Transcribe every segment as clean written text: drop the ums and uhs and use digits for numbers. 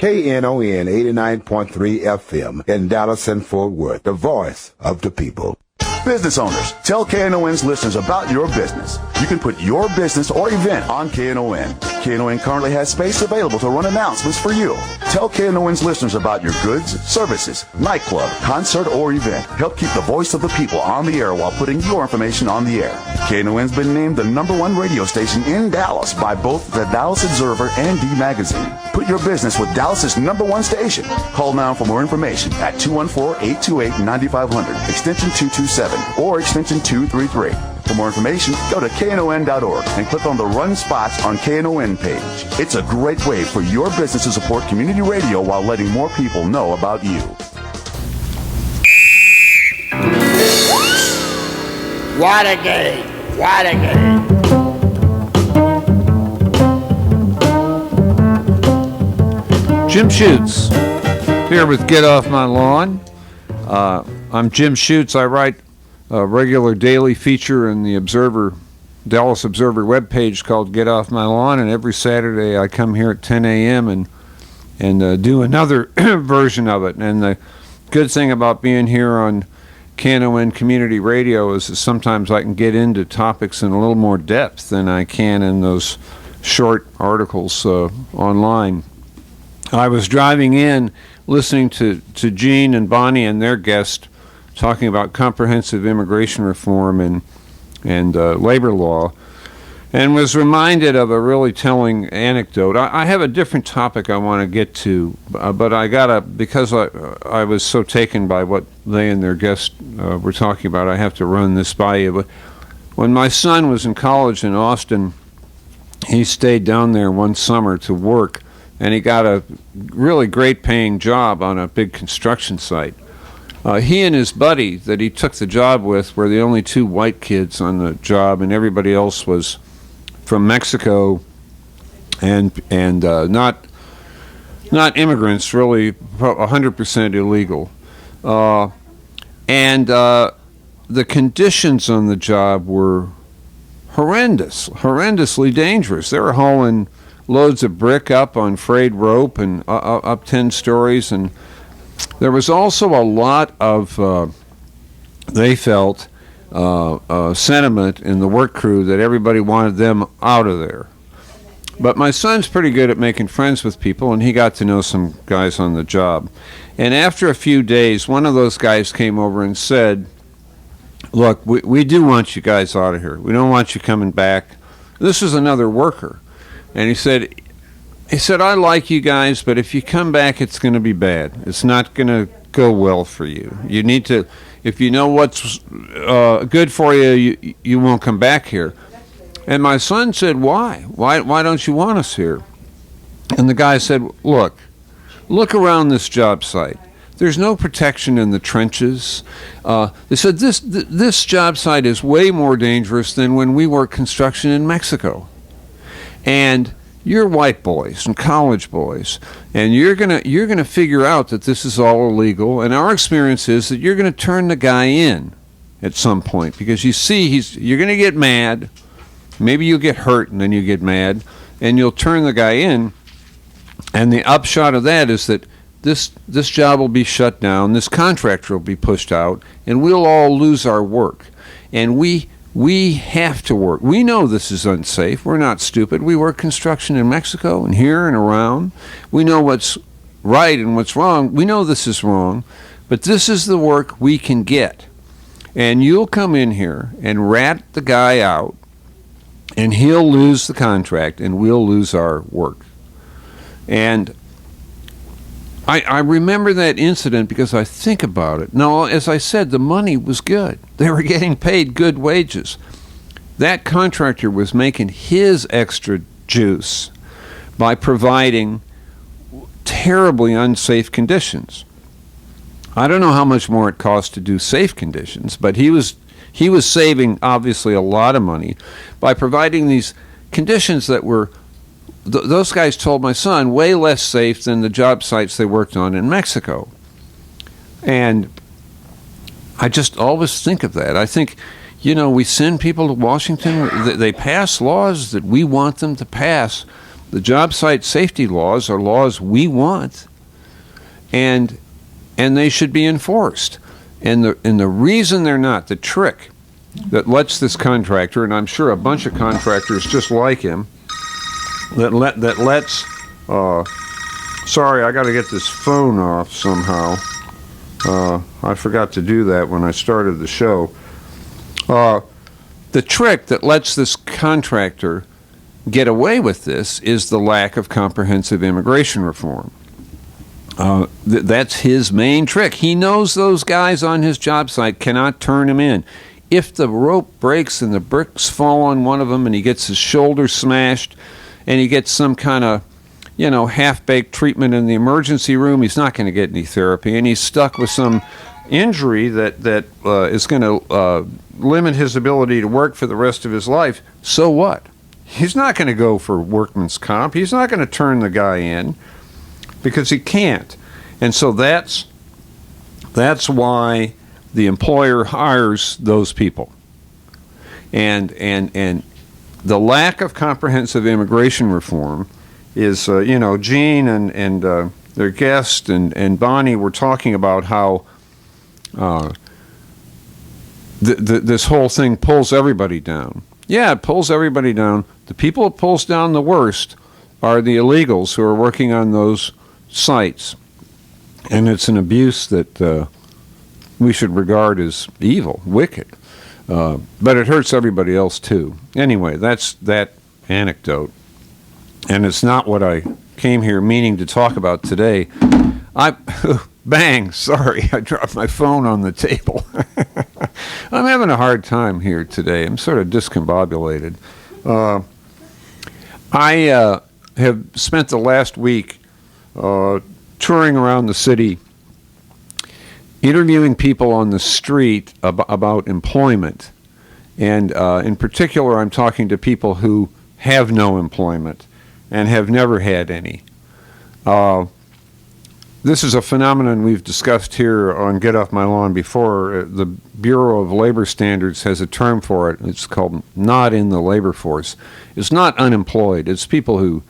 KNON 89.3 FM in Dallas and Fort Worth, the voice of the people. Business owners, tell KNON's listeners about your business. You can put your business or event on KNON. KNON currently has space available to run announcements for you. Tell KNON's listeners about your goods, services, nightclub, concert, or event. Help keep the voice of the people on the air while putting your information on the air. KNON's been named the #1 radio station in Dallas by both the Dallas Observer and D Magazine. Put your business with Dallas's #1 station. Call now for more information at 214-828-9500, extension 227, or extension 233. For more information, go to KNON.org and click on the Run Spots on KNON page. It's a great way for your business to support community radio while letting more people know about you. What a game! What a game! Jim Schutze here with Get Off My Lawn. I'm Jim Schutze. I write a regular daily feature in the Dallas Observer webpage called Get Off My Lawn, and every Saturday I come here at 10 a.m. and do another version of it. And the good thing about being here on KNON Community Radio is that sometimes I can get into topics in a little more depth than I can in those short articles online. I was driving in listening to Gene and Bonnie and their guest talking about comprehensive immigration reform and labor law, and was reminded of a really telling anecdote. I have a different topic I want to get to, but because I was so taken by what they and their guest were talking about, I have to run this by you. But when my son was in college in Austin, he stayed down there one summer to work, and he got a really great paying job on a big construction site. He and his buddy that he took the job with were the only two white kids on the job, and everybody else was from Mexico and not immigrants, really 100% illegal. And the conditions on the job were horrendously dangerous. They were hauling loads of brick up on frayed rope and up 10 stories, and there was also a lot of, they felt, sentiment in the work crew that everybody wanted them out of there. But my son's pretty good at making friends with people, and he got to know some guys on the job. And after a few days, one of those guys came over and said, "Look, we do want you guys out of here. We don't want you coming back." This is another worker. And he said, "I like you guys, but if you come back, it's going to be bad. It's not going to go well for you. You need to, if you know what's good for you, you won't come back here." And my son said, "Why? Why don't you want us here?" And the guy said, Look around this job site. There's no protection in the trenches." They said, this job site is way more dangerous than when we worked construction in Mexico. And you're white boys and college boys, and you're gonna figure out that this is all illegal. And our experience is that you're gonna turn the guy in at some point, because you see you're gonna get mad. Maybe you'll get hurt, and then you get mad, and you'll turn the guy in. And the upshot of that is that this job will be shut down, this contractor will be pushed out, and we'll all lose our work. And we have to work. We know this is unsafe. We're not stupid. We work construction in Mexico and here and around. We know what's right and what's wrong. We know this is wrong, but this is the work we can get. And you'll come in here and rat the guy out, and he'll lose the contract, and we'll lose our work. And I remember that incident because I think about it. Now, as I said, the money was good. They were getting paid good wages. That contractor was making his extra juice by providing terribly unsafe conditions. I don't know how much more it cost to do safe conditions, but he was saving, obviously, a lot of money by providing these conditions that were, those guys told my son, way less safe than the job sites they worked on in Mexico. And I just always think of that. I think, we send people to Washington. They pass laws that we want them to pass, The job site safety laws are laws we want, and they should be enforced. And the reason they're not, the trick that lets this contractor, and I'm sure a bunch of contractors just like him, that lets sorry, I got to get this phone off somehow. I forgot to do that when I started the show. The trick that lets this contractor get away with this is the lack of comprehensive immigration reform. That's his main trick. He knows those guys on his job site cannot turn him in. If the rope breaks and the bricks fall on one of them and he gets his shoulder smashed and he gets some kind of, half-baked treatment in the emergency room, he's not going to get any therapy, and he's stuck with some injury that is going to limit his ability to work for the rest of his life. So what? He's not going to go for workman's comp. He's not going to turn the guy in because he can't. And so that's why the employer hires those people. And the lack of comprehensive immigration reform is, Gene and their guest and Bonnie were talking about how this whole thing pulls everybody down. Yeah, it pulls everybody down. The people it pulls down the worst are the illegals who are working on those sites. And it's an abuse that we should regard as evil, wicked. But it hurts everybody else, too. Anyway, that's that anecdote. And it's not what I came here meaning to talk about today. Bang, sorry, I dropped my phone on the table. I'm having a hard time here today. I'm sort of discombobulated. I have spent the last week touring around the city, interviewing people on the street about employment. And in particular, I'm talking to people who have no employment and have never had any. This is a phenomenon we've discussed here on Get Off My Lawn before. The Bureau of Labor Standards has a term for it. It's called not in the labor force. It's not unemployed. It's people who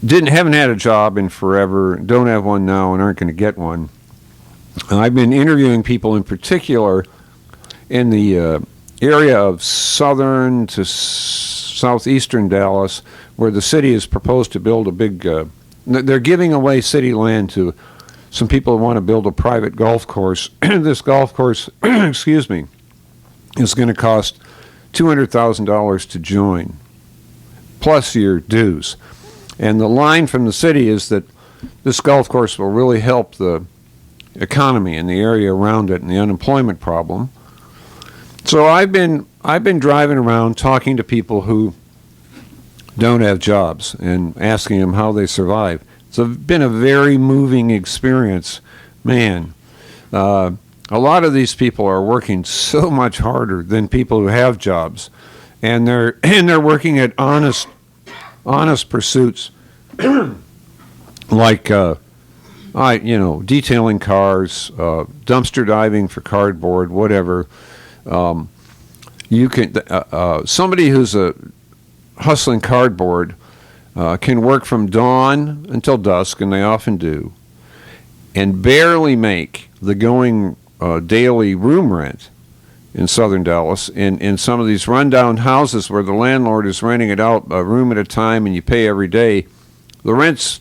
haven't had a job in forever, don't have one now, and aren't going to get one. And I've been interviewing people in particular in the area of southern to southeastern Dallas, where the city has proposed to build a big they're giving away city land to some people who want to build a private golf course. This golf course, excuse me, is going to cost $200,000 to join, plus your dues. And the line from the city is that this golf course will really help the economy and the area around it and the unemployment problem. So I've been driving around talking to people who don't have jobs and asking them how they survive. It's been a very moving experience. Man, a lot of these people are working so much harder than people who have jobs, and they're working at honest pursuits, like detailing cars, dumpster diving for cardboard, whatever. You can somebody who's hustling cardboard can work from dawn until dusk, and they often do, and barely make the going daily room rent in southern Dallas. In some of these rundown houses where the landlord is renting it out a room at a time and you pay every day, the rent's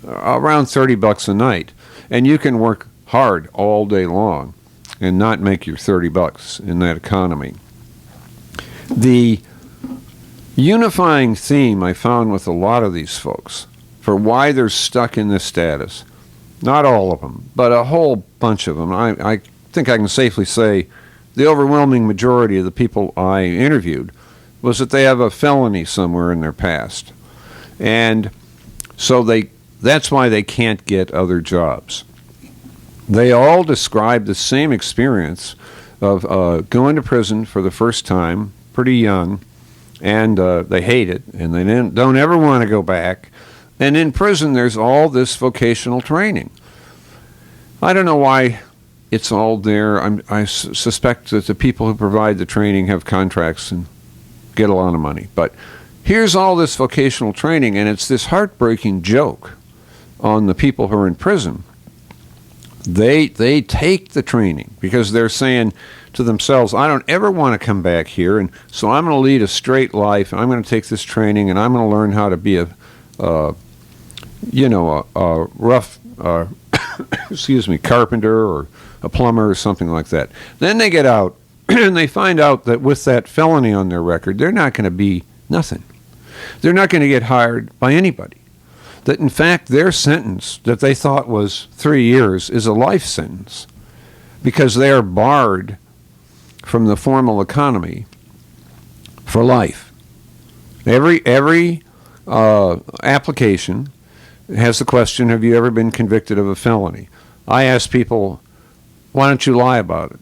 around $30 a night, and you can work hard all day long and not make your $30 in that economy. The unifying theme I found with a lot of these folks for why they're stuck in this status, not all of them, but a whole bunch of them, I think I can safely say the overwhelming majority of the people I interviewed, was that they have a felony somewhere in their past. And so that's why they can't get other jobs. They all describe the same experience of going to prison for the first time, pretty young, and they hate it, and they don't ever want to go back. And in prison, there's all this vocational training. I don't know why it's all there. I suspect that the people who provide the training have contracts and get a lot of money. But here's all this vocational training, and it's this heartbreaking joke on the people who are in prison. They take the training because they're saying to themselves, I don't ever want to come back here, and so I'm going to lead a straight life, and I'm going to take this training, and I'm going to learn how to be a rough, carpenter or a plumber or something like that. Then they get out, and they find out that with that felony on their record, they're not going to be nothing. They're not going to get hired by anybody. That, in fact, their sentence that they thought was 3 years is a life sentence because they are barred from the formal economy for life. Every application has the question, have you ever been convicted of a felony? I ask people, why don't you lie about it?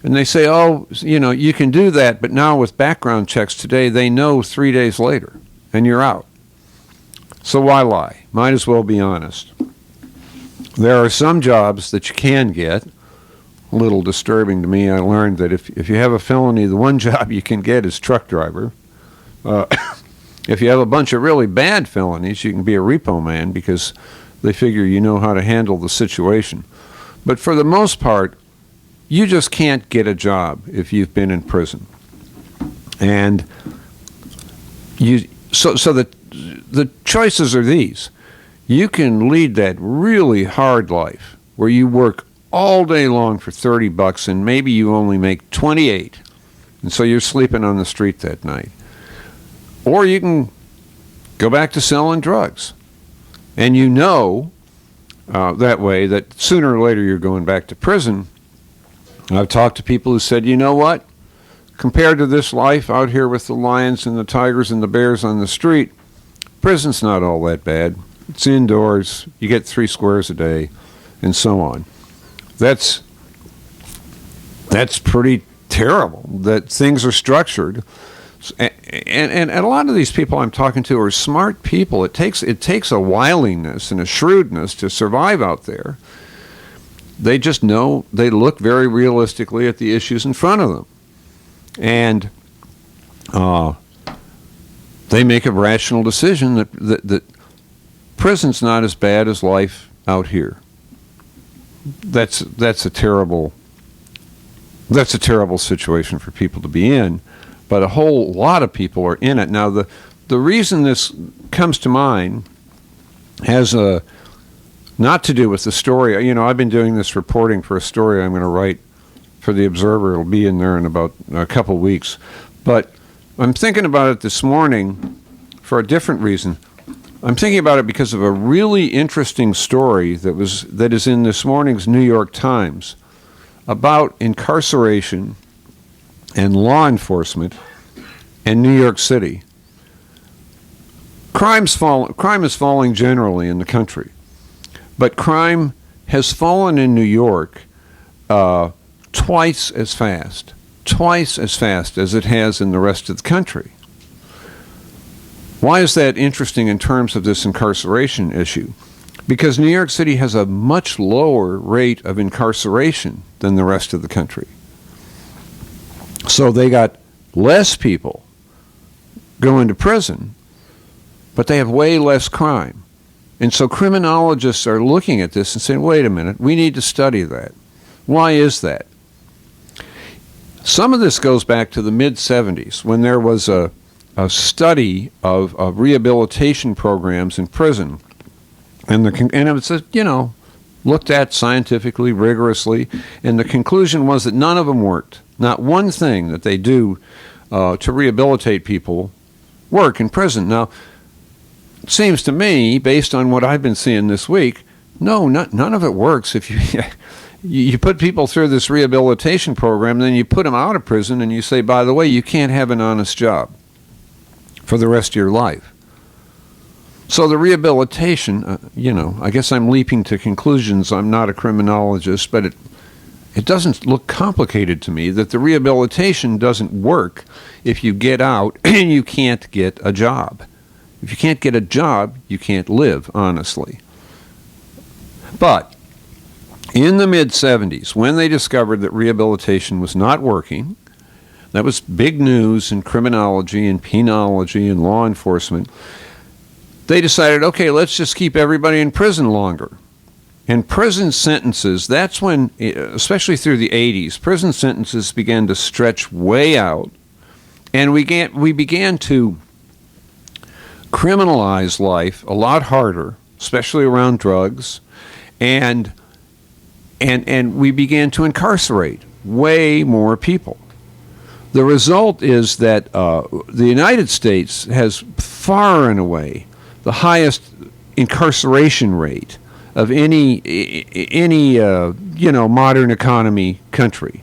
And they say, oh, you can do that, but now with background checks today, they know 3 days later, and you're out. So why lie? Might as well be honest. There are some jobs that you can get. A little disturbing to me. I learned that if you have a felony, the one job you can get is truck driver. If you have a bunch of really bad felonies, you can be a repo man because they figure you know how to handle the situation. But for the most part, you just can't get a job if you've been in prison. And so the choices are these. You can lead that really hard life where you work all day long for $30 and maybe you only make 28, and so you're sleeping on the street that night. Or you can go back to selling drugs, and that way that sooner or later you're going back to prison. I've talked to people who said, you know what, compared to this life out here with the lions and the tigers and the bears on the street, prison's not all that bad. It's indoors, you get 3 squares a day, and so on. That's pretty terrible that things are structured. And a lot of these people I'm talking to are smart people. It takes a wiliness and a shrewdness to survive out there. They just know, they look very realistically at the issues in front of them. And they make a rational decision that prison's not as bad as life out here. That's a terrible situation for people to be in, but a whole lot of people are in it. Now, the reason this comes to mind has not to do with the story. I've been doing this reporting for a story I'm going to write for the Observer. It'll be in there in about a couple weeks. But I'm thinking about it this morning for a different reason. I'm thinking about it because of a really interesting story that is in this morning's New York Times about incarceration and law enforcement in New York City. Crime is falling generally in the country, but crime has fallen in New York twice as fast as it has in the rest of the country. Why is that interesting in terms of this incarceration issue? Because New York City has a much lower rate of incarceration than the rest of the country. So they got less people going to prison, but they have way less crime. And so criminologists are looking at this and saying, wait a minute, we need to study that. Why is that? Some of this goes back to the mid-'70s when there was a study of rehabilitation programs in prison, and it was looked at scientifically, rigorously, and the conclusion was that none of them worked. Not one thing that they do to rehabilitate people work in prison. Now, it seems to me, based on what I've been seeing this week, none of it works. If you put people through this rehabilitation program, then you put them out of prison, and you say, by the way, you can't have an honest job for the rest of your life. So the rehabilitation, I guess I'm leaping to conclusions. I'm not a criminologist, but it doesn't look complicated to me that the rehabilitation doesn't work if you get out and you can't get a job. If you can't get a job, you can't live honestly. But in the mid-'70s, when they discovered that rehabilitation was not working, That was big news in criminology and penology and law enforcement. They decided, okay, let's just keep everybody in prison longer. And prison sentences, that's when, especially through the 80s, prison sentences began to stretch way out. And we began to criminalize life a lot harder, especially around drugs. And we began to incarcerate way more people. The result is that the United States has far and away the highest incarceration rate of any modern economy country.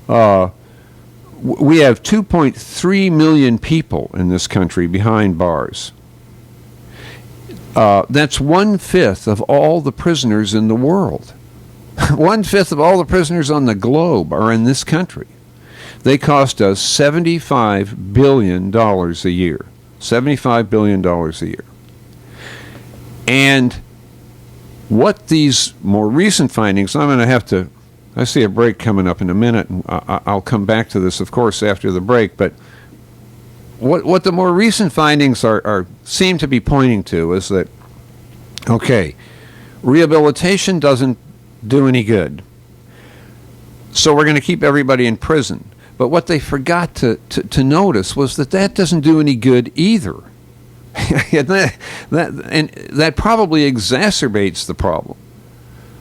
We have 2.3 million people in this country behind bars. That's 1/5 of all the prisoners in the world. 1/5 of all the prisoners on the globe are in this country. They cost us $75 billion a year. $75 billion a year. And what these more recent findings, I'm going to have to, I see a break coming up in a minute, and I'll come back to this, of course, after the break, but what the more recent findings seem to be pointing to is that, okay, rehabilitation doesn't do any good. So we're going to keep everybody in prison. But what they forgot to notice was that doesn't do any good either. and that probably exacerbates the problem.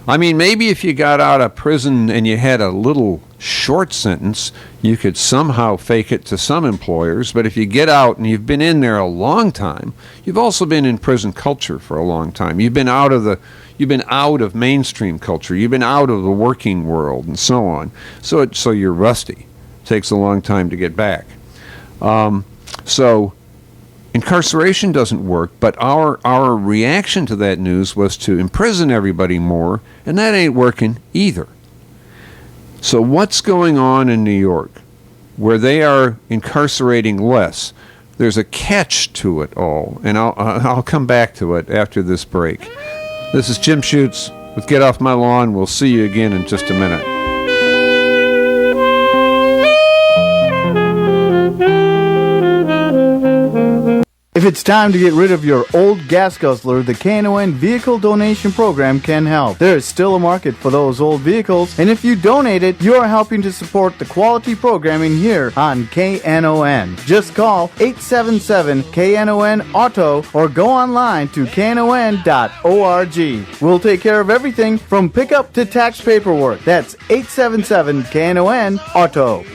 I mean, maybe if you got out of prison and you had a little short sentence, you could somehow fake it to some employers. But if you get out and you've been in there a long time, you've also been in prison culture for a long time. You've been out of mainstream culture. You've been out of the working world and so on. So you're rusty. It takes a long time to get back. So incarceration doesn't work, but our reaction to that news was to imprison everybody more, and that ain't working either. So what's going on in New York, where they are incarcerating less? There's a catch to it all, and I'll come back to it after this break. This is Jim Schutze with Get Off My Lawn. We'll see you again in just a minute. If it's time to get rid of your old gas guzzler, the Knon Vehicle Donation Program can help. There is still a market for those old vehicles, and if you donate it, you are helping to support the quality programming here on KNON. Just call 877-KNON-AUTO or go online to knon.org. We'll take care of everything from pickup to tax paperwork. That's 877-KNON-AUTO.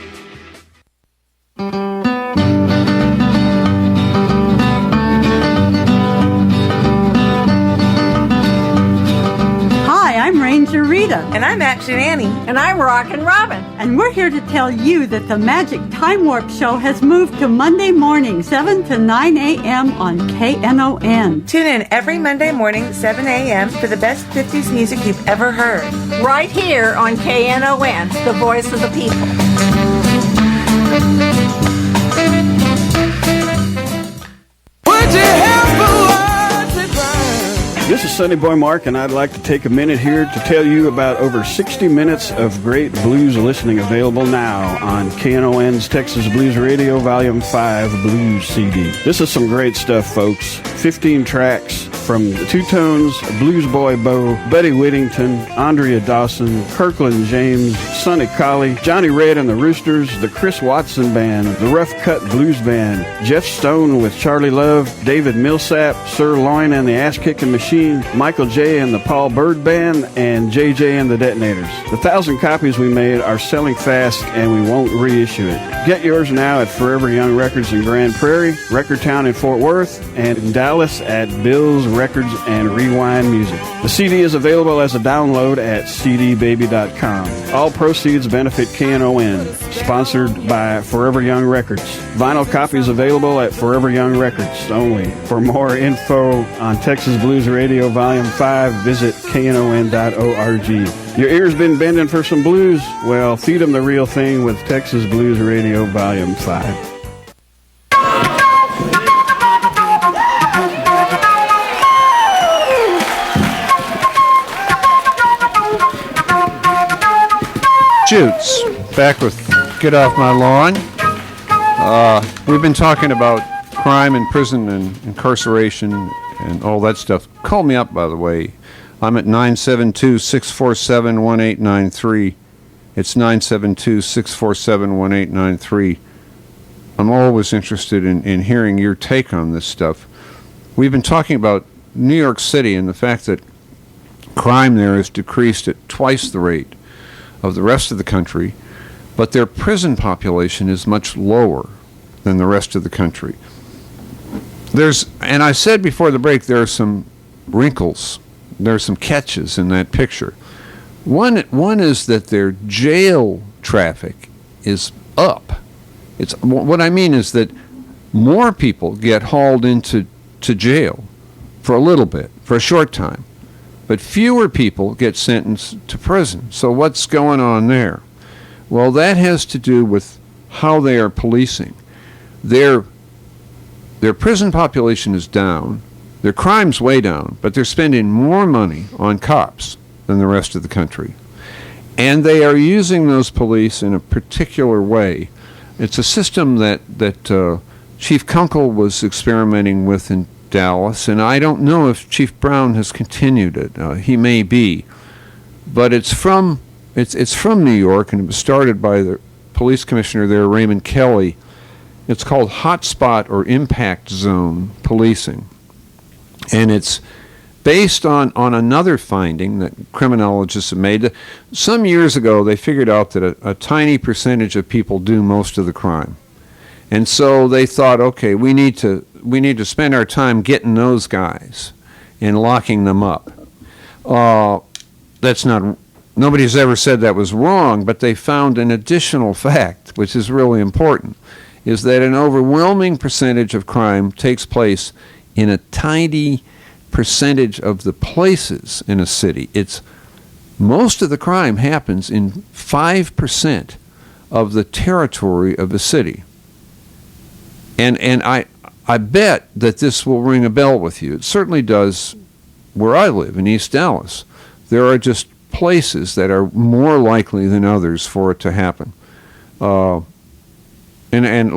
Rita. And I'm Action Annie. And I'm Rockin' Robin. And we're here to tell you that the Magic Time Warp Show has moved to Monday morning, 7 to 9 a.m. on KNON. Tune in every Monday morning, 7 a.m. for the best 50s music you've ever heard. Right here on KNON, the voice of the people. This is Sonny Boy Mark, and I'd like to take a minute here to tell you about over 60 minutes of great blues listening available now on KNON's Texas Blues Radio Volume 5 Blues CD. This is some great stuff, folks. 15 tracks from the Two Tones, Blues Boy Bo, Buddy Whittington, Andrea Dawson, Kirkland James, Sonny Colley, Johnny Red and the Roosters, the Chris Watson Band, the Rough Cut Blues Band, Jeff Stone with Charlie Love, David Millsap, Sir Loin and the Ass Kicking Machine, Michael J. and the Paul Bird Band, and JJ and the Detonators. The 1,000 copies we made are selling fast, and we won't reissue it. Get yours now at Forever Young Records in Grand Prairie, Record Town in Fort Worth, and in Dallas at Bill's Records and Rewind Music. The CD is available as a download at cdbaby.com. All proceeds benefit KNON, sponsored by Forever Young Records. Vinyl copies available at Forever Young Records only. For more info on Texas Blues Radio Volume 5, visit knon.org. Your ears been bending for some blues? Well, feed them the real thing with Texas Blues Radio Volume 5. Schutze, back with get off my lawn. We've been talking about crime and prison and incarceration and all that stuff. Call me up, by the way. I'm at 972-647-1893. It's 972-647-1893. I'm always interested in hearing your take on this stuff. We've been talking about New York City and the fact that crime there is decreased at twice the rate of the rest of the country, but their prison population is much lower than the rest of the country. And I said before the break, there are some wrinkles, there are some catches in that picture. One is that their jail traffic is up. What I mean is that more people get hauled into jail for a little bit, for a short time, but fewer people get sentenced to prison. So what's going on there? Well, that has to do with how they are policing. Their prison population is down, their crime's way down, but they're spending more money on cops than the rest of the country. And they are using those police in a particular way. It's a system that Chief Kunkel was experimenting with in Dallas, and I don't know if Chief Brown has continued it. He may be. But it's from New York, and it was started by the police commissioner there, Raymond Kelly. It's called hotspot or impact zone policing. And it's based on another finding that criminologists have made. Some years ago, they figured out that a tiny percentage of people do most of the crime. And so they thought, okay, we need to spend our time getting those guys and locking them up. Nobody's ever said that was wrong, but they found an additional fact, which is really important, is that an overwhelming percentage of crime takes place in a tiny percentage of the places in a city. Most of the crime happens in 5% of the territory of a city. And I bet that this will ring a bell with you. It certainly does where I live, in East Dallas. There are just places that are more likely than others for it to happen. And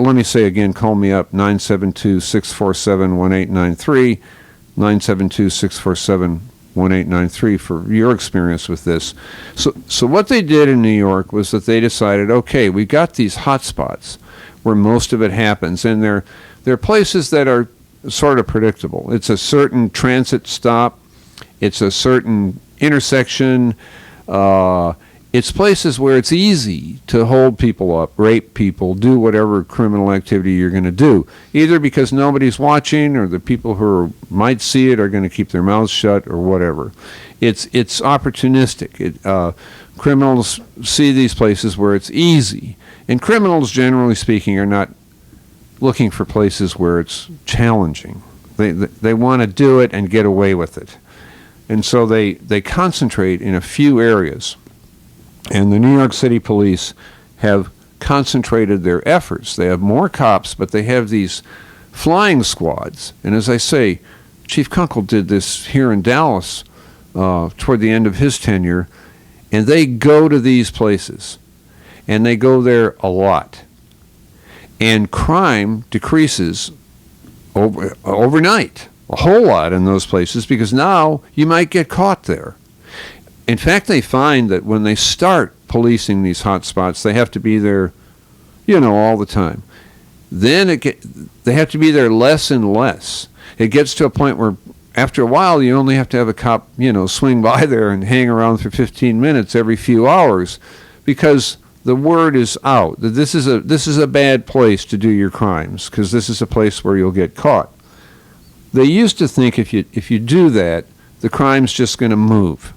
let me say again, call me up, 972-647-1893, 972-647-1893 for your experience with this. So what they did in New York was that they decided, okay, we got these hot spots where most of it happens, and they're places that are sort of predictable. It's a certain transit stop, it's a certain intersection, it's places where it's easy to hold people up, rape people, do whatever criminal activity you're going to do, either because nobody's watching or the people who might see it are going to keep their mouths shut or whatever. It's opportunistic. Criminals see these places where it's easy, and criminals, generally speaking, are not looking for places where it's challenging. They want to do it and get away with it. And so they concentrate in a few areas. And the New York City police have concentrated their efforts. They have more cops, but they have these flying squads. And as I say, Chief Kunkel did this here in Dallas toward the end of his tenure, and they go to these places, and they go there a lot. And crime decreases overnight, a whole lot in those places, because now you might get caught there. In fact, they find that when they start policing these hot spots, they have to be there, all the time. Then they have to be there less and less. It gets to a point where after a while, you only have to have a cop, swing by there and hang around for 15 minutes every few hours, because the word is out that this is a bad place to do your crimes, because this is a place where you'll get caught. They used to think if you do that, the crime's just going to move.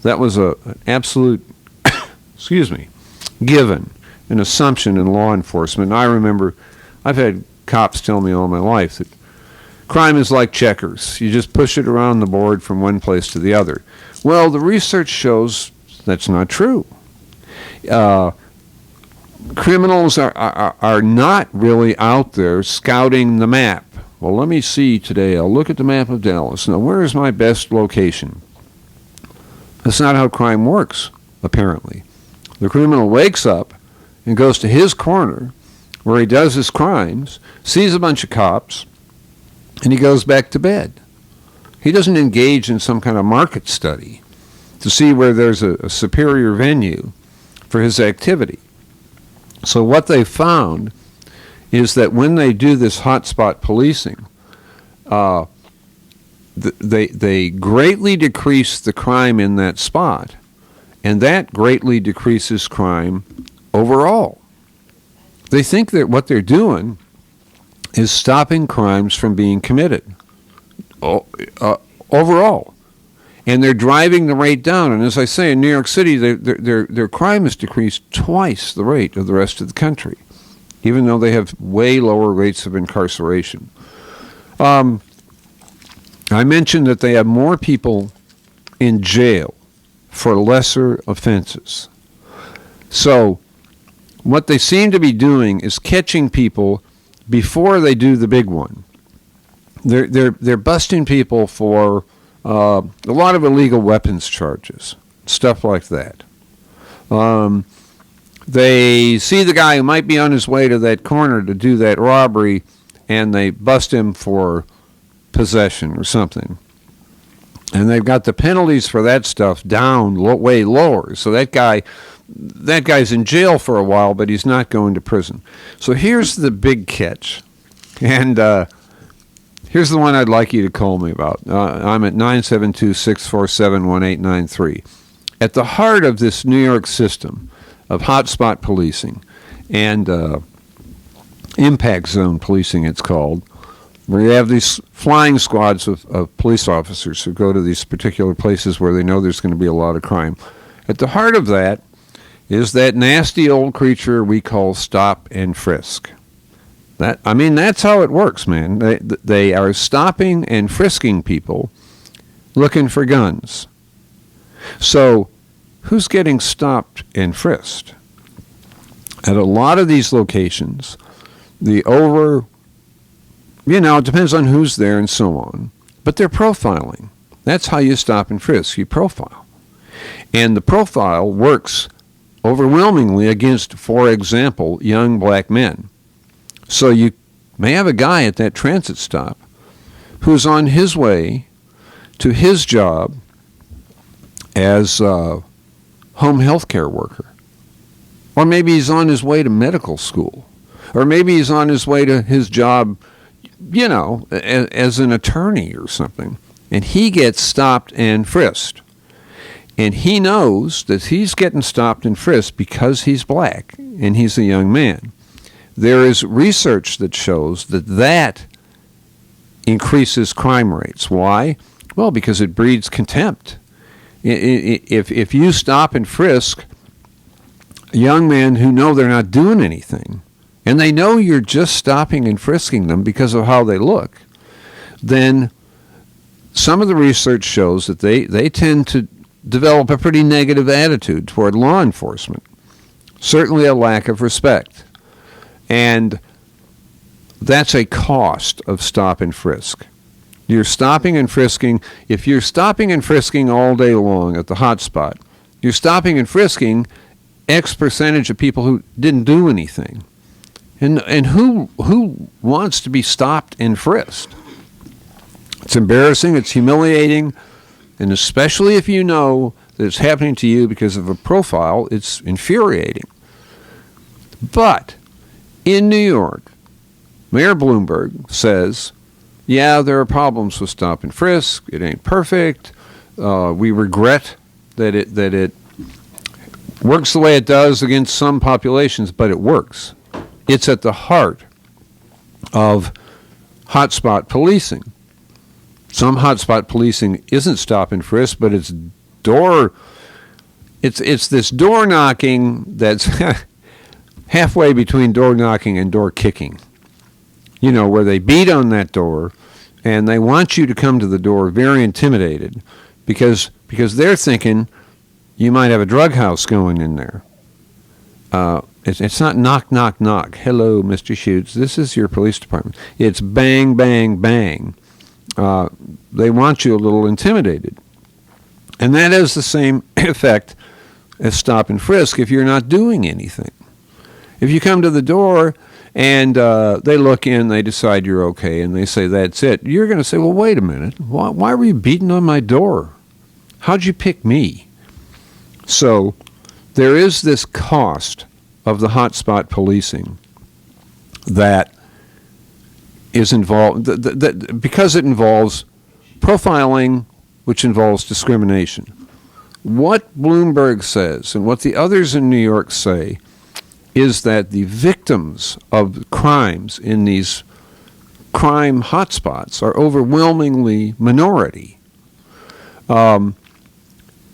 That was an absolute, given, an assumption in law enforcement. And I remember, I've had cops tell me all my life that crime is like checkers. You just push it around the board from one place to the other. Well, the research shows that's not true. Criminals are not really out there scouting the map. Well, let me see today. I'll look at the map of Dallas. Now, where is my best location? That's not how crime works, apparently. The criminal wakes up and goes to his corner where he does his crimes, sees a bunch of cops, and he goes back to bed. He doesn't engage in some kind of market study to see where there's a superior venue for his activity. So what they found is that when they do this hotspot policing, they greatly decrease the crime in that spot, and that greatly decreases crime overall. They think that what they're doing is stopping crimes from being committed overall. And they're driving the rate down. And as I say, in New York City, their crime has decreased twice the rate of the rest of the country, even though they have way lower rates of incarceration. I mentioned that they have more people in jail for lesser offenses. So what they seem to be doing is catching people before they do the big one. They're busting people for a lot of illegal weapons charges, stuff like that. They see the guy who might be on his way to that corner to do that robbery, and they bust him for possession or something. And they've got the penalties for that stuff down way lower. So that guy's in jail for a while, but he's not going to prison. So here's the big catch. And here's the one I'd like you to call me about. I'm at 972-647-1893. At the heart of this New York system of hotspot policing and impact zone policing, it's called, where you have these flying squads of police officers who go to these particular places where they know there's going to be a lot of crime. At the heart of that is that nasty old creature we call stop and frisk. That's how it works, man. They are stopping and frisking people looking for guns. So who's getting stopped and frisked? At a lot of these locations, it depends on who's there and so on, but they're profiling. That's how you stop and frisk. You profile. And the profile works overwhelmingly against, for example, young black men. So you may have a guy at that transit stop who's on his way to his job as a home health care worker. Or maybe he's on his way to medical school. Or maybe he's on his way to his job, as an attorney or something. And he gets stopped and frisked. And he knows that he's getting stopped and frisked because he's black and he's a young man. There is research that shows that increases crime rates. Why? Well, because it breeds contempt. If you stop and frisk young men who know they're not doing anything, and they know you're just stopping and frisking them because of how they look, then some of the research shows that they tend to develop a pretty negative attitude toward law enforcement. Certainly a lack of respect. And that's a cost of stop and frisk. You're stopping and frisking. If you're stopping and frisking all day long at the hot spot, you're stopping and frisking X percentage of people who didn't do anything. And who wants to be stopped and frisked? It's embarrassing, it's humiliating, and especially if you know that it's happening to you because of a profile, it's infuriating. But in New York, Mayor Bloomberg says, yeah, there are problems with stop and frisk. It ain't perfect. We regret that it works the way it does against some populations, but it works. It's at the heart of hotspot policing. Some hotspot policing isn't stop and frisk, but it's this door knocking that's halfway between door knocking and door kicking. Where they beat on that door and they want you to come to the door very intimidated because they're thinking you might have a drug house going in there. It's not knock, knock, knock. Hello, Mr. Schutze. This is your police department. It's bang, bang, bang. They want you a little intimidated. And that has the same effect as stop and frisk if you're not doing anything. If you come to the door and they look in, they decide you're okay, and they say, that's it, you're going to say, well, wait a minute. Why were you beating on my door? How'd you pick me? So there is this cost of the hotspot policing that is involved, because it involves profiling, which involves discrimination. What Bloomberg says and what the others in New York say is that the victims of crimes in these crime hotspots are overwhelmingly minority.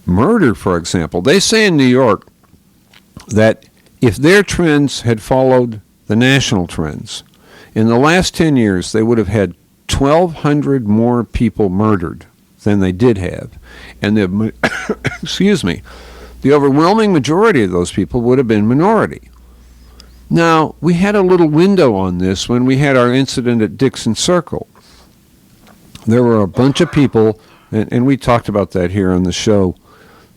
Murder, for example, they say in New York that if their trends had followed the national trends, in the last 10 years they would have had 1,200 more people murdered than they did have. And the, excuse me, the overwhelming majority of those people would have been minority. Now, we had a little window on this when we had our incident at Dixon Circle. There were a bunch of people, and we talked about that here on the show.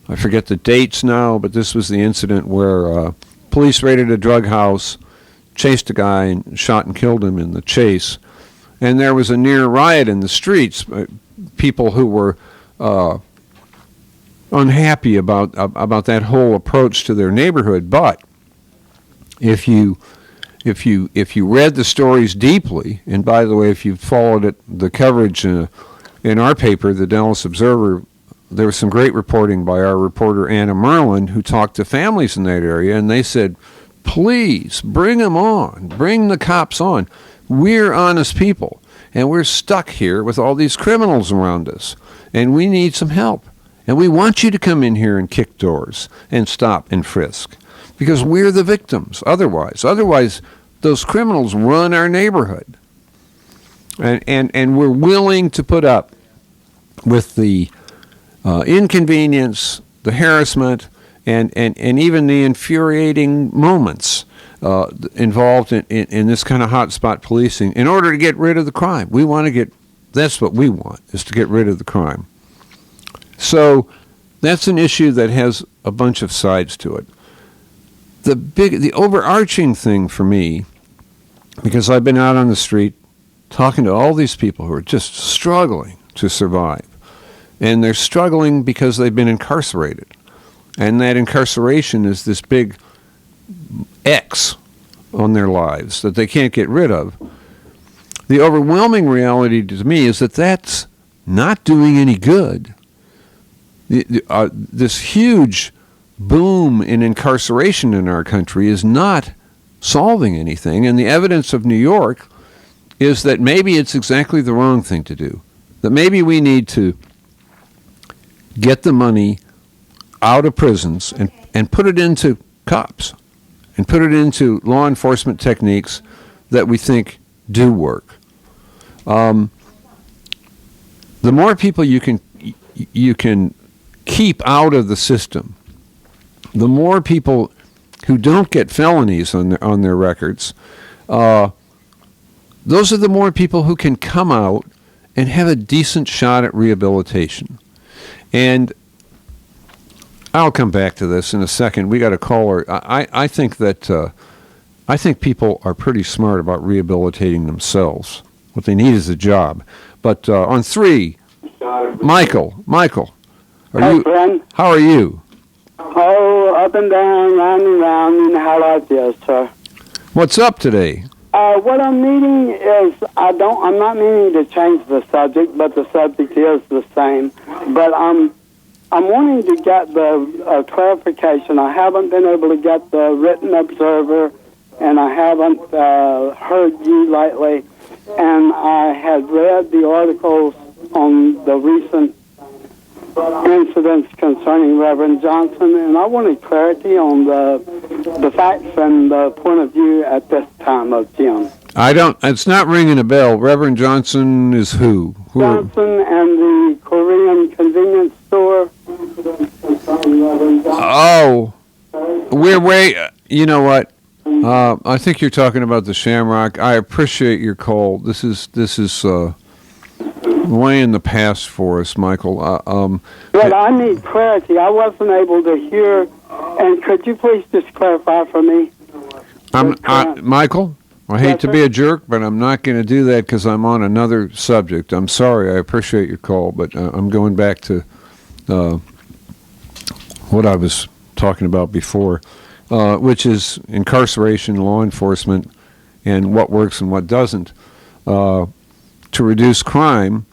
I forget the dates now, but this was the incident where police raided a drug house, chased a guy, and shot and killed him in the chase. And there was a near riot in the streets. People who were unhappy about that whole approach to their neighborhood. But if you read the stories deeply, and by the way, if you followed the coverage in our paper, the Dallas Observer, there was some great reporting by our reporter Anna Merlin, who talked to families in that area, and they said, please bring them on, bring the cops on. We're honest people, and we're stuck here with all these criminals around us, and we need some help. And we want you to come in here and kick doors and stop and frisk, because we're the victims otherwise. Otherwise, those criminals run our neighborhood. And we're willing to put up with the inconvenience, the harassment, and even the infuriating moments involved in this kind of hotspot policing in order to get rid of the crime. That's what we want, is to get rid of the crime. So that's an issue that has a bunch of sides to it. The overarching thing for me, because I've been out on the street talking to all these people who are just struggling to survive, and they're struggling because they've been incarcerated. And that incarceration is this big X on their lives that they can't get rid of. The overwhelming reality to me is that that's not doing any good. This huge boom in incarceration in our country is not solving anything. And the evidence of New York is that maybe it's exactly the wrong thing to do. That maybe we need to get the money out of prisons and put it into cops and put it into law enforcement techniques that we think do work. The more people you can keep out of the system, the more people who don't get felonies on their records, those are the more people who can come out and have a decent shot at rehabilitation. And I'll come back to this in a second. We got a caller. I think that I think people are pretty smart about rehabilitating themselves. What they need is a job. But on 3, Michael, Friend. How are you? Oh, up and down, round and round, you know how life is, sir. What's up today? What I'm meaning is, I'm not meaning to change the subject, but the subject is the same. But I'm wanting to get the clarification. I haven't been able to get the written observer, and I haven't heard you lately. And I had read the articles on the recent incidents concerning Reverend Johnson, and I wanted clarity on the facts and the point of view at this time of Jim. It's not ringing a bell. Reverend Johnson is who? Johnson and the Korean convenience store. Oh, you know what? I think you're talking about the Shamrock. I appreciate your call. This is way in the past for us, Michael. But I need clarity. I wasn't able to hear. And could you please just clarify for me? Michael, I hate to be a jerk, but I'm not going to do that because I'm on another subject. I'm sorry. I appreciate your call, but I'm going back to what I was talking about before, which is incarceration, law enforcement, and what works and what doesn't. To reduce crime,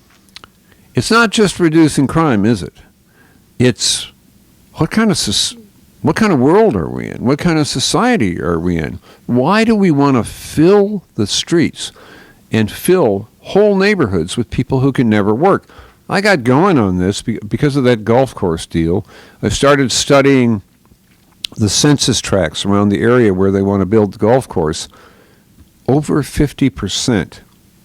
it's not just reducing crime, is it? It's what kind of world are we in? What kind of society are we in? Why do we want to fill the streets and fill whole neighborhoods with people who can never work? I got going on this because of that golf course deal. I started studying the census tracts around the area where they want to build the golf course. Over 50%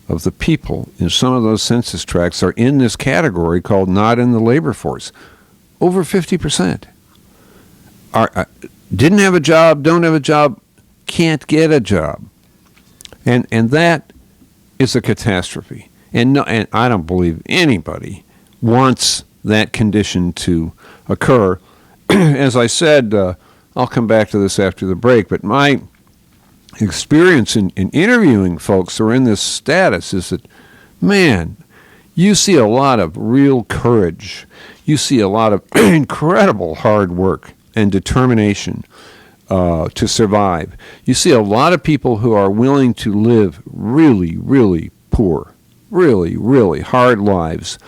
of the people in some of those census tracts are in this category called not in the labor force. Over 50%. Didn't have a job, don't have a job, can't get a job. And that is a catastrophe. And I don't believe anybody wants that condition to occur. As I said, I'll come back to this after the break, but my experience in interviewing folks who are in this status is that, man, you see a lot of real courage. You see a lot of incredible hard work and determination to survive. You see a lot of people who are willing to live really, really poor, really, really hard lives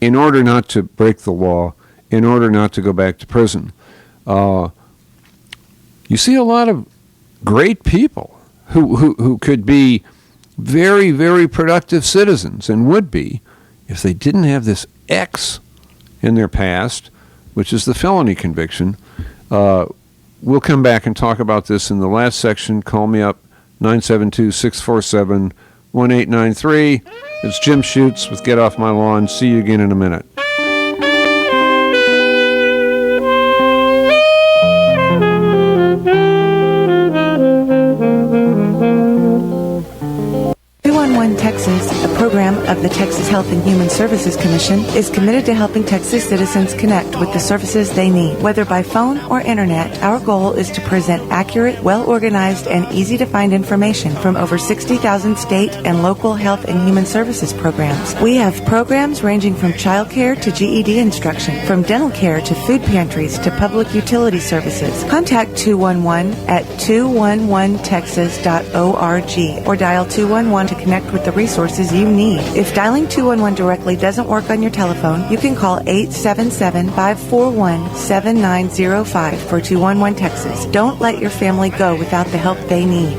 in order not to break the law, in order not to go back to prison. You see a lot of great people who could be very, very productive citizens and would be if they didn't have this X in their past, which is the felony conviction. We'll come back and talk about this in the last section. Call me up, 972-647-1893. It's Jim Schutze with Get Off My Lawn. See you again in a minute. Texas, a program of the Texas Health and Human Services Commission, is committed to helping Texas citizens connect with the services they need. Whether by phone or internet, our goal is to present accurate, well-organized, and easy-to-find information from over 60,000 state and local health and human services programs. We have programs ranging from child care to GED instruction, from dental care to food pantries to public utility services. Contact 211 at 211texas.org or dial 211 to connect with the resources you need. If dialing 211 directly doesn't work on your telephone, you can call 877-541-7905 for 211 Texas. Don't let your family go without the help they need.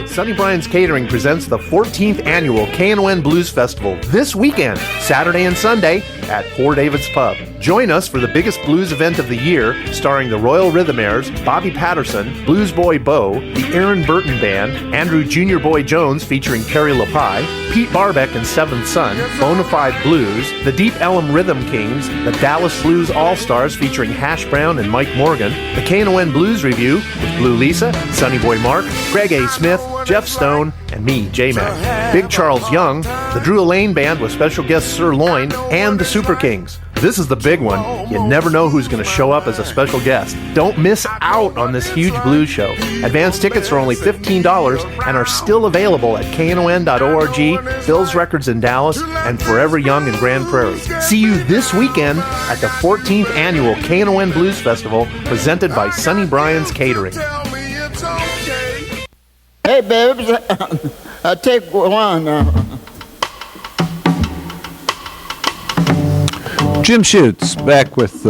Sonny Bryan's Catering presents the 14th annual Knon Blues Festival this weekend, Saturday and Sunday, at Poor David's Pub. Join us for the biggest blues event of the year, starring the Royal Rhythmaires, Bobby Patterson, Blues Boy Bo, the Aaron Burton Band, Andrew Junior Boy Jones featuring Terry LaPie, Pete Barbeck and Seventh Son, Bonafide Blues, the Deep Ellum Rhythm Kings, the Dallas Blues All-Stars featuring Hash Brown and Mike Morgan, the Knon Blues Review with Blue Lisa, Sonny Boy Mark, Greg A. Smith, Jeff Stone, and me, J-Mac. Big Charles Young, the Drew Elaine Band with special guest Sirloin, and the Super Kings. This is the big one. You never know who's going to show up as a special guest. Don't miss out on this huge blues show. Advance tickets are only $15 and are still available at knon.org, Bill's Records in Dallas, and Forever Young in Grand Prairie. See you this weekend at the 14th annual Knon Blues Festival presented by Sonny Bryan's Catering. Hey, babes, take one. Jim Schutze back with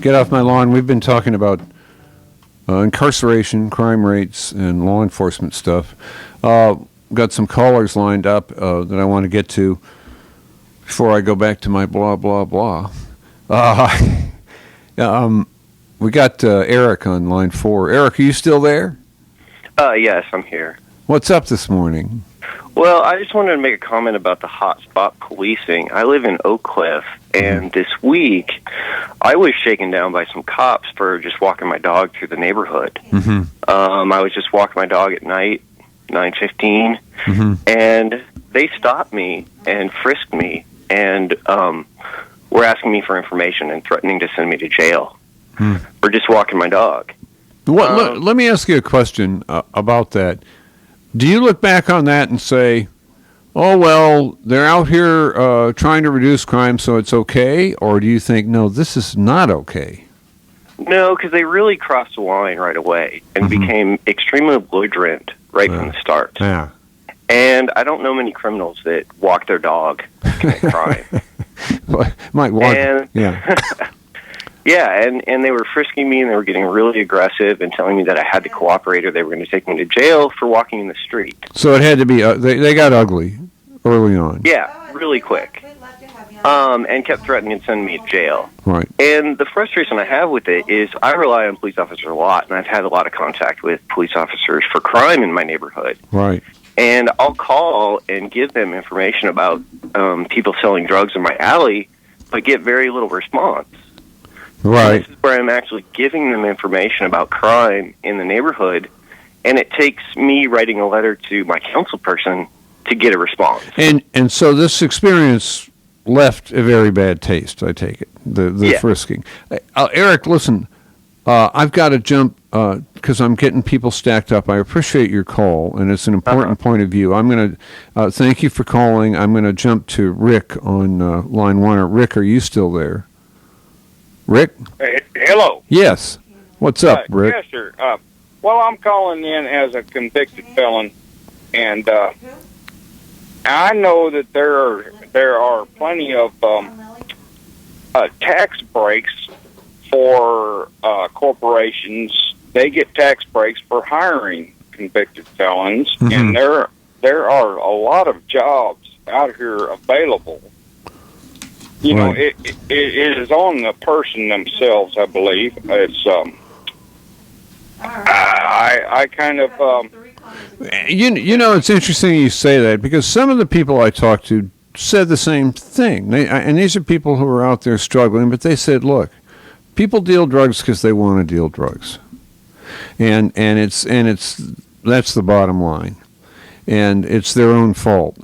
Get Off My Lawn. We've been talking about incarceration, crime rates, and law enforcement stuff. Got some callers lined up that I want to get to before I go back to my blah, blah, blah. We got Eric on line 4. Eric, are you still there? Yes, I'm here. What's up this morning? Well, I just wanted to make a comment about the hotspot policing. I live in Oak Cliff, and this week I was shaken down by some cops for just walking my dog through the neighborhood. Mm-hmm. I was just walking my dog at night, 9:15, and they stopped me and frisked me. And were asking me for information and threatening to send me to jail for just walking my dog. Let me ask you a question about that. Do you look back on that and say, oh, well, they're out here trying to reduce crime, so it's okay? Or do you think, no, this is not okay? No, because they really crossed the line right away and became extremely belligerent right from the start. Yeah. And I don't know many criminals that walk their dog to commit crime. Might walk. Yeah, and they were frisking me, and they were getting really aggressive and telling me that I had to cooperate or they were going to take me to jail for walking in the street. So it had to be, they got ugly early on. Yeah, really quick. And kept threatening to send me to jail. Right. And the frustration I have with it is I rely on police officers a lot, and I've had a lot of contact with police officers for crime in my neighborhood. Right. And I'll call and give them information about people selling drugs in my alley, but get very little response. Right. And this is where I'm actually giving them information about crime in the neighborhood, and it takes me writing a letter to my council person to get a response. And so this experience left a very bad taste, I take it, the frisking. Eric, listen, I've got to jump because I'm getting people stacked up. I appreciate your call, and it's an important point of view. I'm going to thank you for calling. I'm going to jump to Rick on line 1. Rick, are you still there? Rick? Hello. Yes. What's up, Rick? Yes, sir. Well, I'm calling in as a convicted felon, and I know that there are plenty of tax breaks for corporations. They get tax breaks for hiring convicted felons, and there are a lot of jobs out here available. You know, it is on the person themselves, I believe. It's I kind of you know, it's interesting you say that because some of the people I talked to said the same thing. And these are people who are out there struggling, but they said, look, people deal drugs because they want to deal drugs, and it's that's the bottom line, and it's their own fault.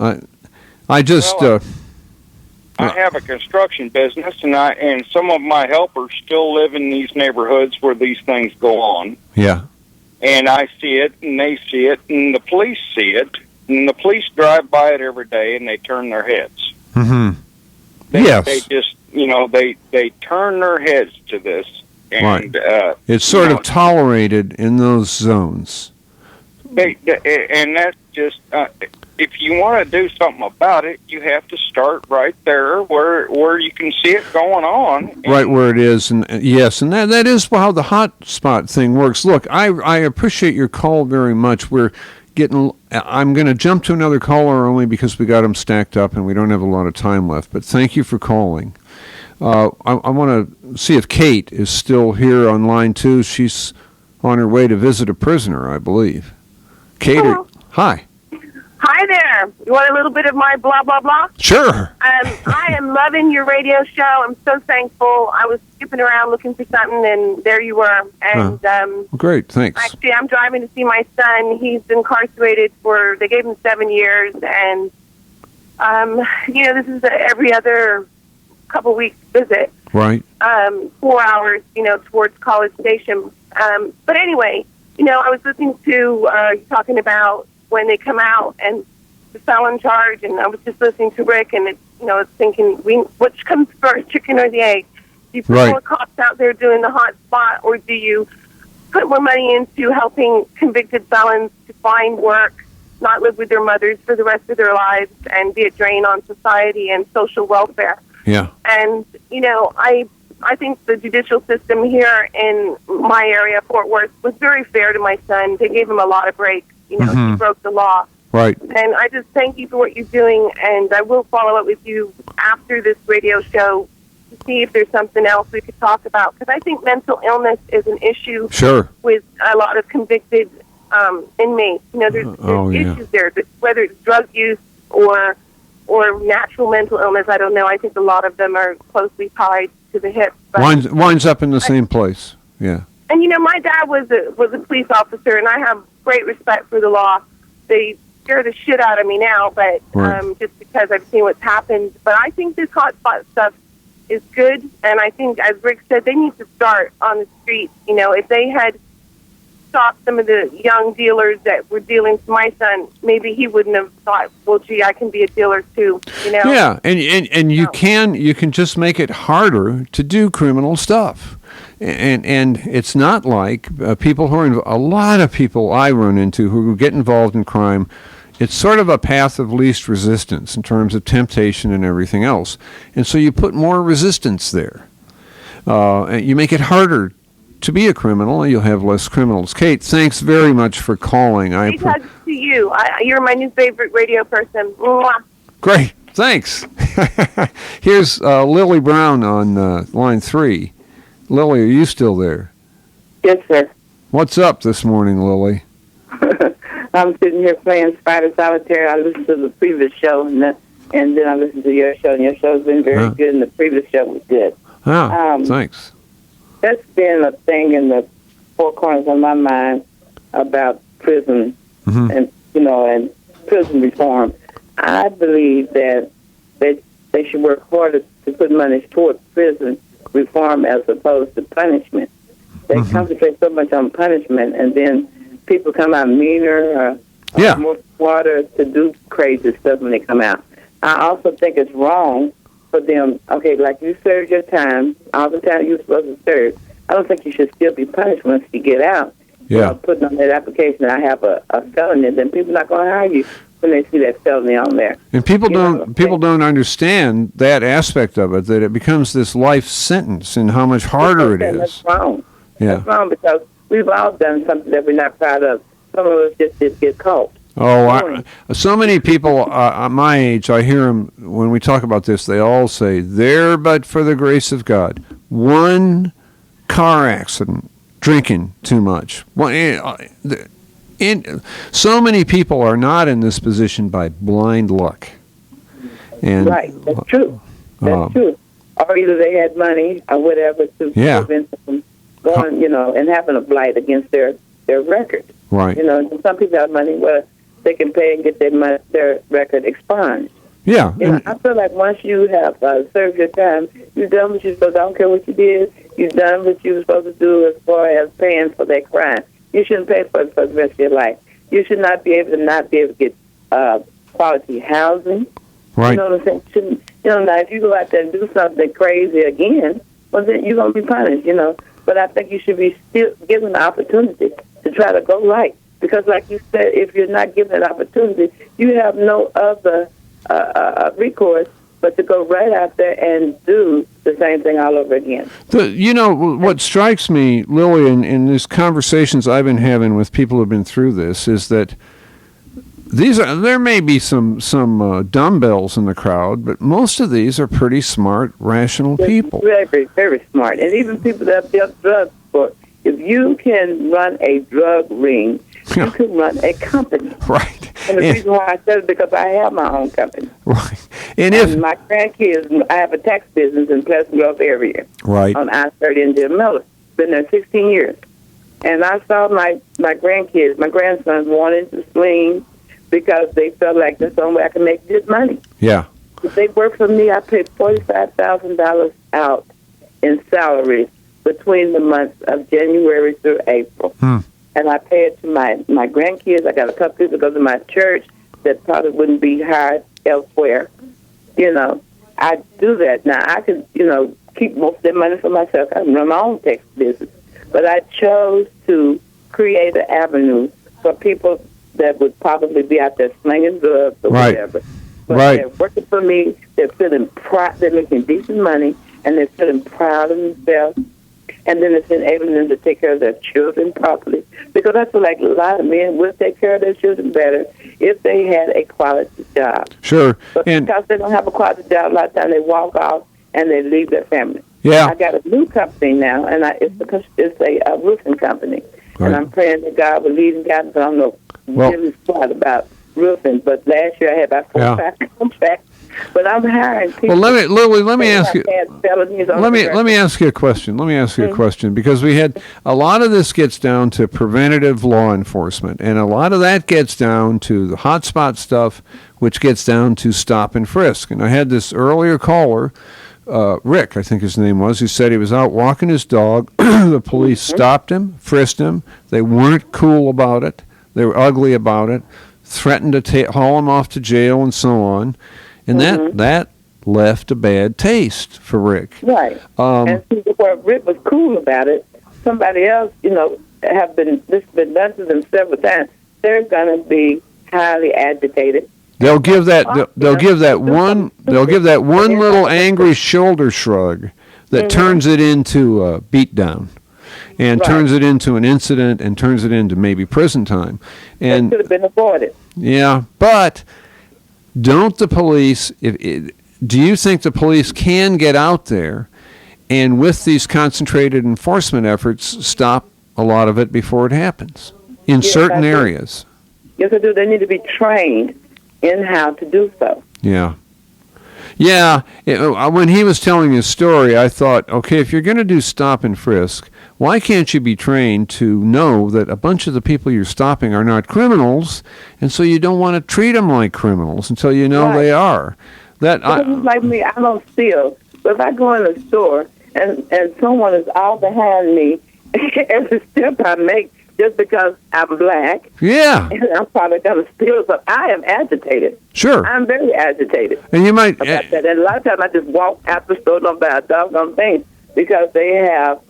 I have a construction business, and some of my helpers still live in these neighborhoods where these things go on. Yeah. And I see it, and they see it, and the police see it, and the police drive by it every day, and they turn their heads. Mm-hmm. They just, they turn their heads to this. And, right. It's sort of tolerated in those zones. And that's just, if you want to do something about it, you have to start right there where you can see it going on. Right where it is, and yes, and that is how the hot spot thing works. Look, I appreciate your call very much. I'm going to jump to another caller only because we got them stacked up and we don't have a lot of time left, but thank you for calling. I want to see if Kate is still here on line 2. She's on her way to visit a prisoner, I believe. Kate, hi. Hi there. You want a little bit of my blah, blah, blah? Sure. I am loving your radio show. I'm so thankful. I was skipping around looking for something, and there you were. And great, thanks. Actually, I'm driving to see my son. He's incarcerated they gave him 7 years, and, this is every other couple weeks visit. Right. 4 hours, towards College Station. But anyway, I was listening to talking about when they come out and the felon charge, and I was just listening to Rick, and it's thinking, which comes first, chicken or the egg? Do you put more cops out there doing the hot spot, or do you put more money into helping convicted felons to find work, not live with their mothers for the rest of their lives, and be a drain on society and social welfare? Yeah. And I think the judicial system here in my area, Fort Worth, was very fair to my son. They gave him a lot of breaks. He broke the law. Right. And I just thank you for what you're doing, and I will follow up with you after this radio show to see if there's something else we could talk about. Because I think mental illness is an issue with a lot of convicted inmates. There's issues there, whether it's drug use or natural mental illness. I don't know. I think a lot of them are closely tied to the hip. Winds up in the same place. Yeah. And my dad was a police officer, and I have great respect for the law. They scare the shit out of me now, but just because I've seen what's happened. But I think this hotspot stuff is good. And I think, as Rick said, they need to start on the street. You know, if they had stopped some of the young dealers that were dealing to my son, maybe he wouldn't have thought, well, gee, I can be a dealer too, you know? Yeah, and you can just make it harder to do criminal stuff. And it's not like people who are a lot of people I run into who get involved in crime. It's sort of a path of least resistance in terms of temptation and everything else. And so you put more resistance there. And you make it harder to be a criminal, and you'll have less criminals. Kate, thanks very much for calling. Big hugs to you. You're my new favorite radio person. Mwah. Great, thanks. Here's Lily Brown on line 3. Lily, are you still there? Yes, sir. What's up this morning, Lily? I'm sitting here playing Spider Solitaire. I listened to the previous show, and then I listened to your show, and your show's been very good, and the previous show was good. Thanks. That's been a thing in the four corners of my mind about prison and prison reform. I believe that they should work harder to put money towards prison reform as opposed to punishment. They concentrate so much on punishment, and then people come out meaner or more smarter to do crazy stuff when they come out. I also think it's wrong for them, okay, like you serve your time, all the time you're supposed to serve. I don't think you should still be punished once you get out. Yeah. You know, putting on that application, I have a felony, then people are not going to hire you when they see that felony on there. And people don't understand that aspect of it, that it becomes this life sentence and how much harder it is. That's wrong. Yeah. That's wrong because we've all done something that we're not proud of. Some of us just get caught. Oh, so many people my age, I hear them, when we talk about this, they all say, there but for the grace of God. One car accident, drinking too much. So many people are not in this position by blind luck. And, right, that's true. That's true. Or either they had money or whatever to prevent them from going, and having a blight against their record. Right. And some people have money where they can pay and get their record expunged. Yeah. I feel like once you have served your time, you've done what you're supposed to. I don't care what you did. You've done what you were supposed to do as far as paying for that crime. You shouldn't pay for it for the rest of your life. You should not be able to get quality housing. Right. You know what I'm saying? Now if you go out there and do something crazy again, well, then you're going to be punished, But I think you should be still given the opportunity to try to go right. Because like you said, if you're not given an opportunity, you have no other recourse but to go right out there and do the same thing all over again. What strikes me, Lily, in these conversations I've been having with people who have been through this, is that there may be some dumbbells in the crowd, but most of these are pretty smart, rational people. Very, very smart. And even people that have dealt drugs for, if you can run a drug ring, you can run a company. Right. And the reason why I said it is because I have my own company. Right. And if my grandkids, I have a tax business in Pleasant Grove area. Right. On I-30 in Jim Miller. Been there 16 years. And I saw my grandkids, my grandsons wanting to sling because they felt like that's the only way I can make good money. Yeah. If they work for me, I pay $45,000 out in salary between the months of January through April. And I pay it to my grandkids. I got a couple people that go to my church that probably wouldn't be hired elsewhere. I do that. Now, I could, keep most of that money for myself. I can run my own tax business. But I chose to create an avenue for people that would probably be out there slinging drugs or whatever. But they're working for me. They're feeling proud. They're making decent money, and they're feeling proud of themselves. And then it's enabling them to take care of their children properly. Because I feel like a lot of men will take care of their children better if they had a quality job. Sure. But because they don't have a quality job, a lot of times they walk off and they leave their family. Yeah. I got a new company now, and it's a roofing company. Right. And I'm praying that God will lead and guide us. I don't know really smart about roofing, but last year I had about 4 or 5 contracts. But I'm hiring people. Well, let me ask you. Let me ask you a question. Because we had a lot of this gets down to preventative law enforcement, and a lot of that gets down to the hotspot stuff, which gets down to stop and frisk. And I had this earlier caller Rick, I think his name was, who said he was out walking his dog. The police stopped him, frisked him. They weren't cool about it. They were ugly about it, threatened to haul him off to jail and so on. And that left a bad taste for Rick. Right. And see, where Rick was cool about it, somebody else, this has been done to them several times. They're going to be highly agitated. They'll give that one little angry shoulder shrug that turns it into a beatdown, and turns it into an incident, and turns it into maybe prison time. And that should have been avoided. Yeah, but don't the police? Do you think the police can get out there and with these concentrated enforcement efforts stop a lot of it before it happens in certain areas? Yes, I do. They need to be trained in how to do so. Yeah. Yeah. When he was telling his story, I thought, okay, if you're going to do stop and frisk, why can't you be trained to know that a bunch of the people you're stopping are not criminals, and so you don't want to treat them like criminals until you know they are? Like me, I don't steal. But if I go in a store and someone is all behind me, every step I make, just because I'm black, and I'm probably going to steal something, I am agitated. Sure. I'm very agitated. And you might... about that. And a lot of times I just walk out the store, don't buy a doggone thing, because they have,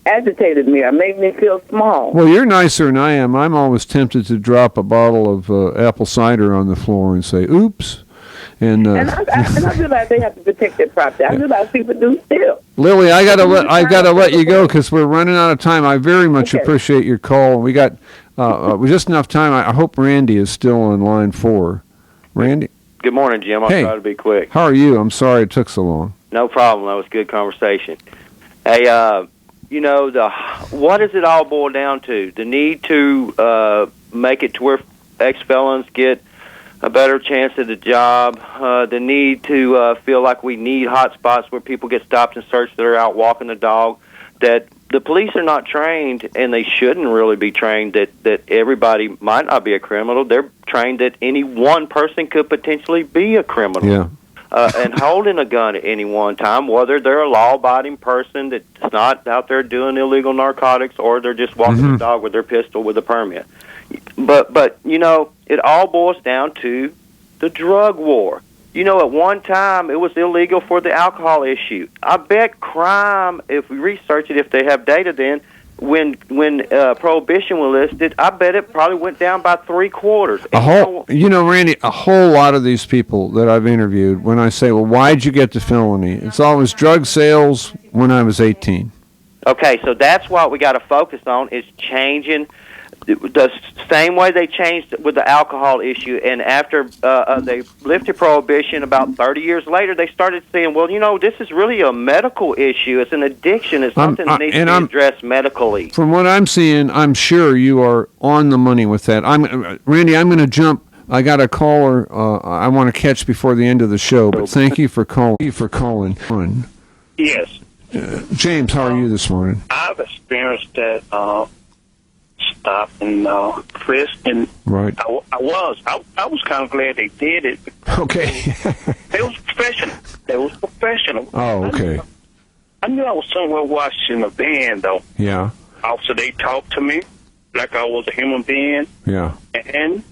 agitated me or made me feel small. Well, you're nicer than I am. I'm always tempted to drop a bottle of apple cider on the floor and say, oops. And I realize they have to protect their property. I realize people do still. Lily, I gotta let you go because we're running out of time. I very much appreciate your call. We got just enough time. I hope Randy is still on line 4. Randy. Good morning, Jim. I'll try to be quick. How are you? I'm sorry it took so long. No problem. That was a good conversation. Hey, what does it all boil down to? The need to make it to where ex-felons get a better chance at a job, the need to feel like we need hot spots where people get stopped and searched that are out walking the dog, that the police are not trained, and they shouldn't really be trained, that everybody might not be a criminal. They're trained that any one person could potentially be a criminal. Yeah. And holding a gun at any one time, whether they're a law-abiding person that's not out there doing illegal narcotics or they're just walking the dog with their pistol with a permit. But it all boils down to the drug war. At one time, it was illegal for the alcohol issue. I bet crime, if we research it, if they have data then, when Prohibition was listed, I bet it probably went down by 3/4. Randy, a whole lot of these people that I've interviewed, when I say, well, why'd you get the felony? It's always drug sales when I was 18. Okay, so that's what we got to focus on is changing the same way they changed with the alcohol issue, and after they lifted Prohibition about 30 years later, they started saying, well, this is really a medical issue. It's an addiction. It's something that needs to be addressed medically. From what I'm seeing, I'm sure you are on the money with that. Randy, I'm going to jump. I got a caller I want to catch before the end of the show, but thank you for calling. Yes. James, how are you this morning? I've experienced that stop and frisk, and right. I was kind of glad they did it. Okay. They was professional. Oh, okay. I knew I was somewhere watching a band, though. Yeah. Also, they talked to me like I was a human being. Yeah. And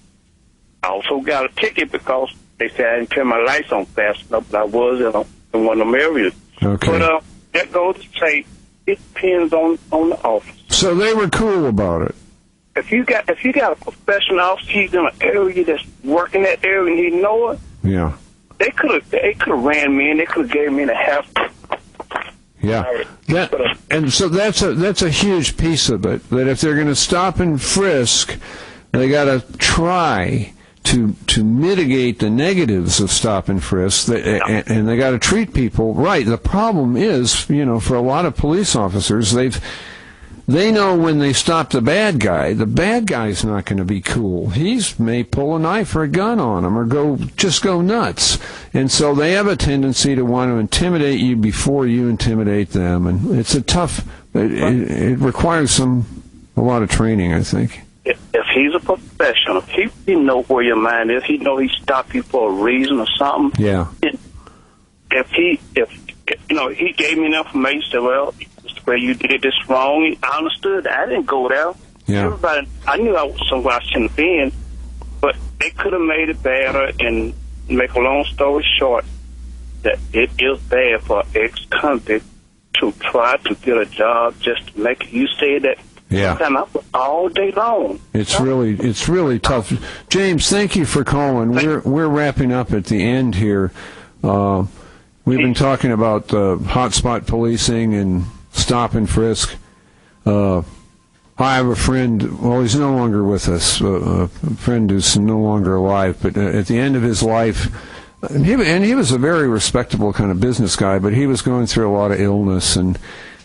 I also got a ticket because they said I didn't turn my lights on fast enough, but I was in one of them areas. Okay. But that goes to say it depends on the officer. So they were cool about it. If you got a professional officer, he's in an area that's working that area and he know it. Yeah. They could have ran me in. They could have gave me in a half. Yeah. And so that's a huge piece of it. That if they're going to stop and frisk, they got to try to mitigate the negatives of stop and frisk, and they got to treat people right. The problem is, for a lot of police officers, they know when they stop the bad guy's not going to be cool. He may pull a knife or a gun on him or go nuts. And so they have a tendency to want to intimidate you before you intimidate them. And it's it requires a lot of training, I think. If he's a professional, he know where your mind is. He know he stopped you for a reason or something. Yeah. if he gave me the information, said, well, the way you did this wrong, I understood. I didn't go there. Yeah. Everybody, I knew I was somewhere I shouldn't have been, but they could have made it better. And make a long story short, that it is bad for ex-convict to try to get a job just to make it. You say that. Yeah. Time I work all day long. It's really tough. James, thank you for calling. We're wrapping up at the end here. We've been talking about hotspot policing and stop and frisk. I have a friend, well, he's no longer with us, a friend who's no longer alive, but at the end of his life, and he was a very respectable kind of business guy, but he was going through a lot of illness and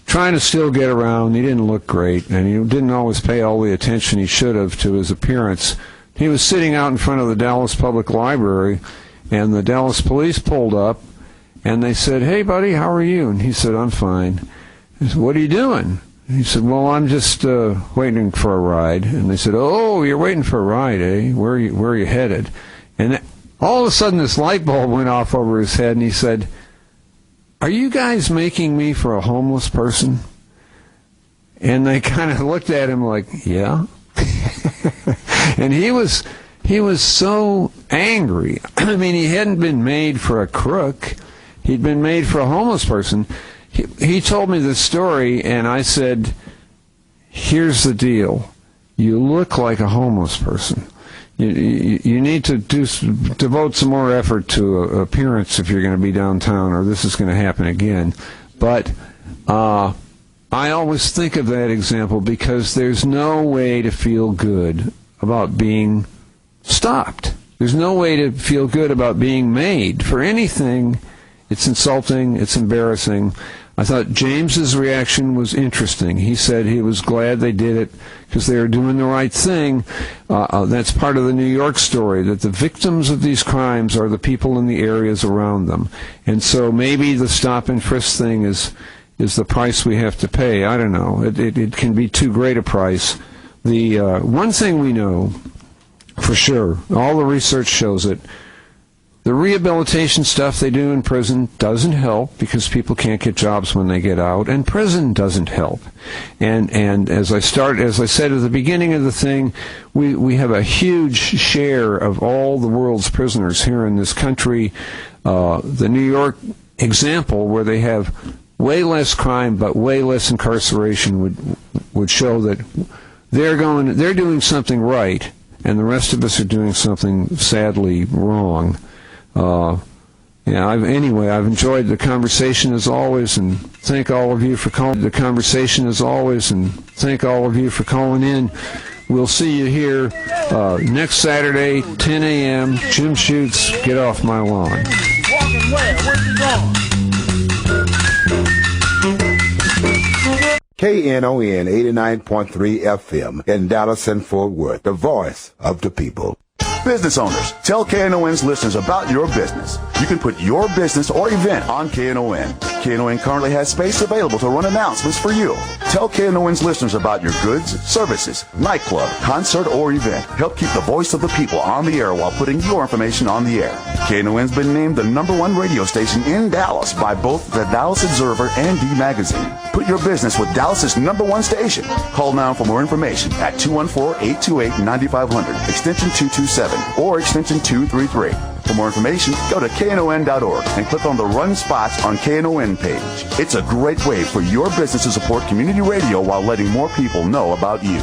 trying to still get around. He didn't look great, and he didn't always pay all the attention he should have to his appearance. He was sitting out in front of the Dallas Public Library, and the Dallas police pulled up, and they said, "Hey, buddy, how are you?" And he said, "I'm fine." They said, "What are you doing?" He said, "Well, I'm just waiting for a ride." And they said, "Oh, you're waiting for a ride, eh? Where are you headed?" And all of a sudden, this light bulb went off over his head, and he said, "Are you guys making me for a homeless person?" And they kind of looked at him like, "Yeah." And he was so angry. I mean, he hadn't been made for a crook. He'd been made for a homeless person. He told me this story, and I said, "Here's the deal. You look like a homeless person. You need to devote some more effort to appearance if you're going to be downtown, or this is going to happen again." But I always think of that example because there's no way to feel good about being stopped. There's no way to feel good about being made for anything. It's insulting. It's embarrassing. I thought James's reaction was interesting. He said he was glad they did it because they were doing the right thing. That's part of the New York story, that the victims of these crimes are the people in the areas around them. And so maybe the stop and frisk thing is the price we have to pay. I don't know. It can be too great a price. The one thing we know for sure, all the research shows it, the rehabilitation stuff they do in prison doesn't help because people can't get jobs when they get out, and prison doesn't help. And as I said at the beginning of the thing, we have a huge share of all the world's prisoners here in this country. The New York example, where they have way less crime but way less incarceration, would show that they're doing something right, and the rest of us are doing something sadly wrong. I've enjoyed the conversation as always, and thank all of you for calling. In. We'll see you here next Saturday, 10 a.m. Jim Schutze, Get Off My Lawn. Walking where? Where's he going? KNON 89.3 FM in Dallas and Fort Worth, the voice of the people. Business owners, tell KNON's listeners about your business. You can put your business or event on KNON. KNON currently has space available to run announcements for you. Tell KNON's listeners about your goods, services, nightclub, concert, or event. Help keep the voice of the people on the air while putting your information on the air. KNON's been named the #1 radio station in Dallas by both the Dallas Observer and D Magazine. Put your business with Dallas's #1 station. Call now for more information at 214-828-9500, extension 227, or extension 233. For more information, go to KNON.org and click on the Run Spots on KNON page. It's a great way for your business to support community radio while letting more people know about you.